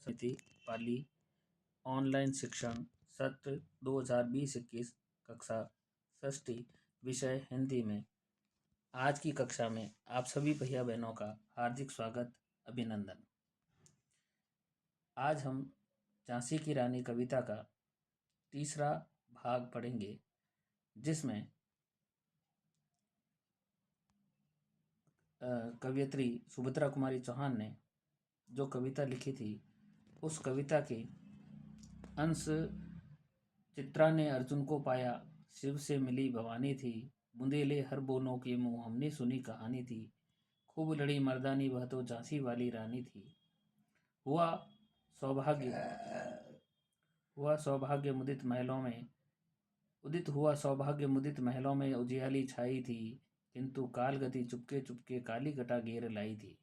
समिति पाली ऑनलाइन शिक्षण सत्र 2020-21 कक्षा षष्ठी विषय हिंदी में। आज की कक्षा में आप सभी भैया बहनों का हार्दिक स्वागत, अभिनंदन। आज हम झांसी की रानी कविता का तीसरा भाग पढ़ेंगे, जिसमें कवयित्री सुभद्रा कुमारी चौहान ने जो कविता लिखी थी, उस कविता के अंश चित्रा ने अर्जुन को पाया, शिव से मिली भवानी थी, बुंदेले हर बोलों के मुँह हमने सुनी कहानी थी, खूब लड़ी मर्दानी वह तो झांसी वाली रानी थी। हुआ सौभाग्य मुदित महलों में उजियाली छाई थी, किंतु कालगति चुपके चुपके काली घटा घेर लाई थी।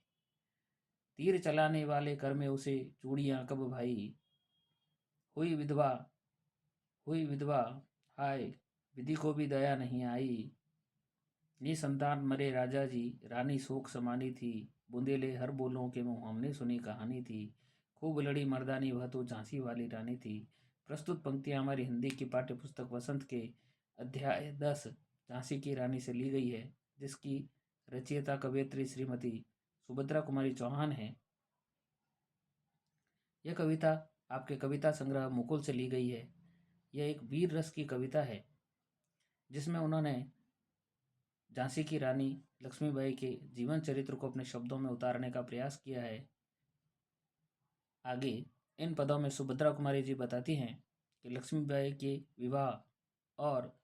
तीर चलाने वाले कर में उसे चूड़ियां कब भाई, हुई विधवा हाय, विधि को भी दया नहीं आई। निसंतान मरे राजा जी, रानी शोक समानी थी, बुंदेले हर बोलों के मुँह हमने सुनी कहानी थी, खूब लड़ी मर्दानी वह तो झांसी वाली रानी थी। प्रस्तुत पंक्तियां हमारी हिंदी की पाठ्य पुस्तक वसंत के अध्याय 10 झांसी की रानी से ली गई है, जिसकी रचयिता कवयित्री श्रीमती सुभद्रा कुमारी चौहान है। यह कविता आपके कविता संग्रह मुकुल से ली गई है। यह एक वीर रस की कविता है, जिसमें उन्होंने झांसी की रानी लक्ष्मीबाई के जीवन चरित्र को अपने शब्दों में उतारने का प्रयास किया है। आगे इन पदों में सुभद्रा कुमारी जी बताती हैं कि लक्ष्मीबाई के विवाह और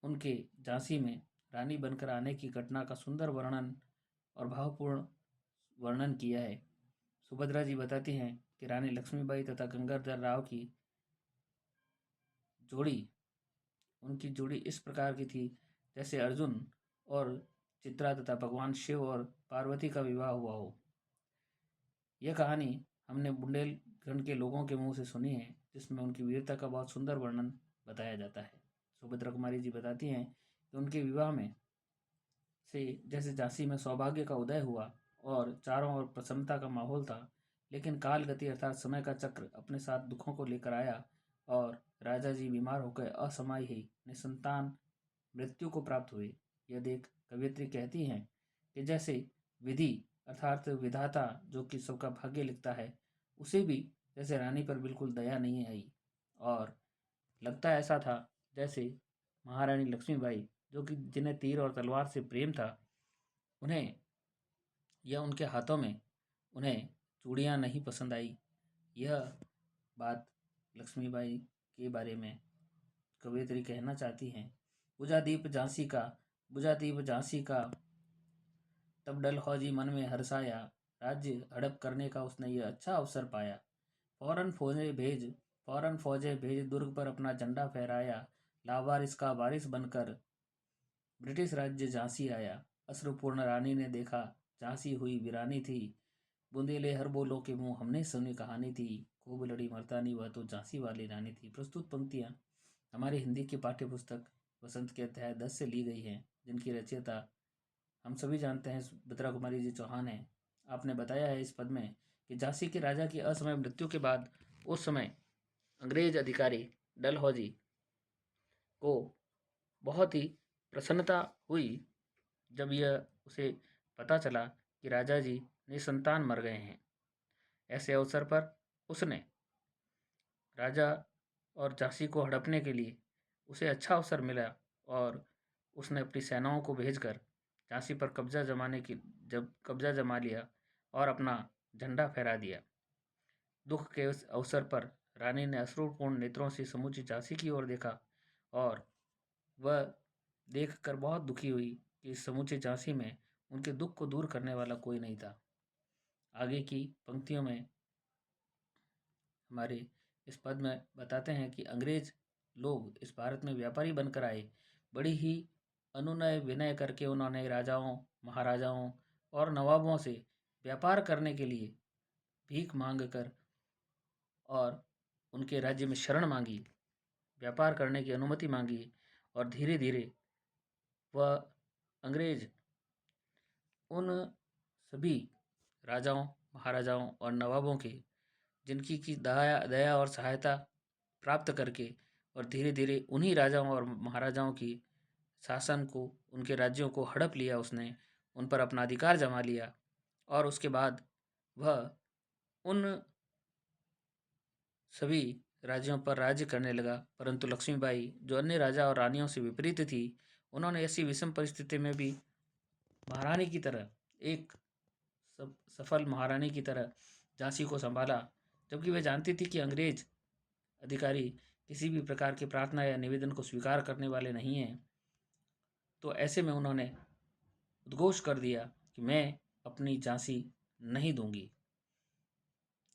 उनके झांसी में रानी बनकर आने की घटना का सुंदर वर्णन और भावपूर्ण वर्णन किया है। सुभद्रा जी बताती हैं कि रानी लक्ष्मीबाई तथा गंगाधर राव की उनकी जोड़ी इस प्रकार की थी जैसे अर्जुन और चित्रा तथा भगवान शिव और पार्वती का विवाह हुआ हो। यह कहानी हमने बुंदेलखंड के लोगों के मुंह से सुनी है, जिसमें उनकी वीरता का बहुत सुंदर वर्णन बताया जाता है। सुभद्रा कुमारी जी बताती हैं कि उनके विवाह में से जैसे झांसी में सौभाग्य का उदय हुआ और चारों ओर प्रसन्नता का माहौल था, लेकिन काल गति अर्थात समय का चक्र अपने साथ दुखों को लेकर आया और राजा जी बीमार होकर असमय ही निसंतान मृत्यु को प्राप्त हुए। यह देख कवयित्री कहती हैं कि जैसे विधि अर्थात विधाता जो कि सबका भाग्य लिखता है, उसे भी जैसे रानी पर बिल्कुल दया नहीं आई और लगता ऐसा था जैसे महारानी लक्ष्मीबाई, जो कि जिन्हें तीर और तलवार से प्रेम था, उन्हें या उनके हाथों में उन्हें चूड़ियाँ नहीं पसंद आई। यह बात लक्ष्मीबाई के बारे में कवयित्री कहना चाहती हैं। बुझा दीप झांसी का तब डलहौजी मन में हर्षाया, राज्य हड़प करने का उसने यह अच्छा अवसर पाया। फौरन फौजें भेज दुर्ग पर अपना झंडा फहराया, लावारिस का वारिस बनकर ब्रिटिश राज्य झांसी आया। अश्रुपूर्ण रानी ने देखा, झांसी हुई वीरानी थी, बुंदेले हर बोलों के मुँह हमने सुनी कहानी थी, खूब लड़ी मर्दानी वह तो झांसी वाली रानी थी। प्रस्तुत पंक्तियाँ हमारी हिंदी की पाठ्य पुस्तक वसंत के अध्याय 10 से ली गई हैं, जिनकी रचयिता हम सभी जानते हैं सुभद्रा कुमारी जी चौहान है। आपने बताया है इस पद में कि झांसी के राजा की असमय मृत्यु के बाद उस समय अंग्रेज अधिकारी डलहौजी को बहुत ही प्रसन्नता हुई जब यह उसे पता चला कि राजा जी निसंतान मर गए हैं। ऐसे अवसर पर उसने राजा और झांसी को हड़पने के लिए उसे अच्छा अवसर मिला और उसने अपनी सेनाओं को भेजकर झांसी पर कब्जा जमा लिया और अपना झंडा फहरा दिया। दुख के उस अवसर पर रानी ने अश्रुपूर्ण नेत्रों से समूची झांसी की ओर देखा और वह देखकर बहुत दुखी हुई कि इस समूचे झांसी में उनके दुख को दूर करने वाला कोई नहीं था। आगे की पंक्तियों में हमारे इस पद में बताते हैं कि अंग्रेज लोग इस भारत में व्यापारी बनकर आए। बड़ी ही अनुनय विनय करके उन्होंने राजाओं, महाराजाओं और नवाबों से व्यापार करने के लिए भीख मांग कर और उनके राज्य में शरण मांगी, व्यापार करने की अनुमति मांगी और धीरे धीरे वह अंग्रेज उन सभी राजाओं, महाराजाओं और नवाबों के जिनकी की दया दया और सहायता प्राप्त करके और धीरे धीरे उन्हीं राजाओं और महाराजाओं की शासन को, उनके राज्यों को हड़प लिया उसने, उन पर अपना अधिकार जमा लिया और उसके बाद वह उन सभी राज्यों पर राज्य करने लगा। परंतु लक्ष्मीबाई, जो अन्य राजा और रानियों से विपरीत थी, उन्होंने ऐसी विषम परिस्थिति में भी महारानी की तरह, एक सफल महारानी की तरह झांसी को संभाला, जबकि वह जानती थी कि अंग्रेज अधिकारी किसी भी प्रकार की प्रार्थना या निवेदन को स्वीकार करने वाले नहीं हैं। तो ऐसे में उन्होंने उद्घोष कर दिया कि मैं अपनी झांसी नहीं दूंगी।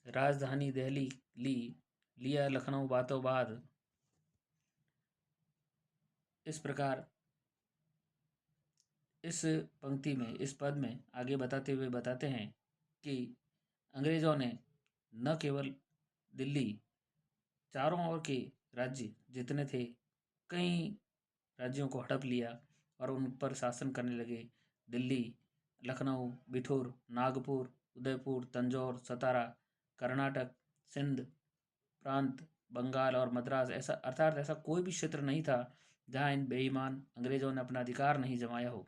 राजधानी दिल्ली ली, लिया लखनऊ बातों बाद। इस प्रकार इस पंक्ति में, इस पद में आगे बताते हुए बताते हैं कि अंग्रेजों ने न केवल दिल्ली, चारों ओर के राज्य जितने थे, कई राज्यों को हड़प लिया और उन पर शासन करने लगे। दिल्ली, लखनऊ, बिठूर, नागपुर, उदयपुर, तंजौर, सतारा, कर्नाटक, सिंध प्रांत, बंगाल और मद्रास, ऐसा अर्थात ऐसा कोई भी क्षेत्र नहीं था जहां इन बेईमान अंग्रेजों ने अपना अधिकार नहीं जमाया हो।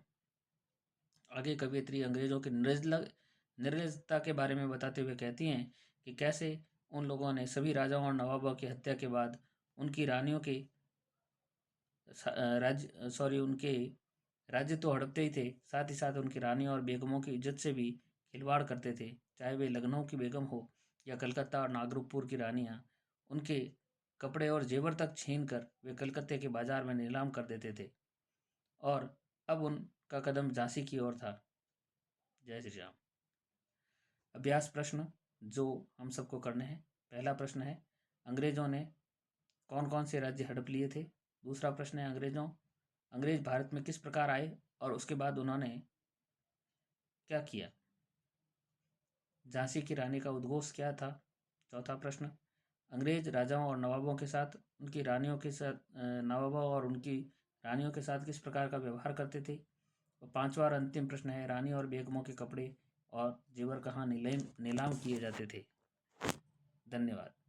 आगे कवियत्री अंग्रेजों की निर्लजता के बारे में बताते हुए कहती हैं कि कैसे उन लोगों ने सभी राजाओं और नवाबों की हत्या के बाद उनकी रानियों के उनके राज्य तो हड़पते ही थे, साथ ही साथ उनकी रानियों और बेगमों की इज्जत से भी खिलवाड़ करते थे। चाहे वे लखनऊ की बेगम हो या कलकत्ता और नागरपुर की रानियां, उनके कपड़े और जेवर तक छीन कर वे कलकत्ते के बाजार में नीलाम कर देते थे। और अब उनका कदम झांसी की ओर था। जय श्री राम। अभ्यास प्रश्न जो हम सबको करने हैं। पहला प्रश्न है, अंग्रेजों ने कौन कौन से राज्य हड़प लिए थे। दूसरा प्रश्न है, अंग्रेज भारत में किस प्रकार आए और उसके बाद उन्होंने क्या किया। झांसी की रानी का उद्घोष क्या था। चौथा प्रश्न, अंग्रेज राजाओं और नवाबों के साथ, उनकी रानियों के साथ, नवाबों और उनकी रानियों के साथ किस प्रकार का व्यवहार करते थे। और पांचवा और अंतिम प्रश्न है, रानी और बेगमों के कपड़े और जेवर कहाँ नीलाम किए जाते थे। धन्यवाद।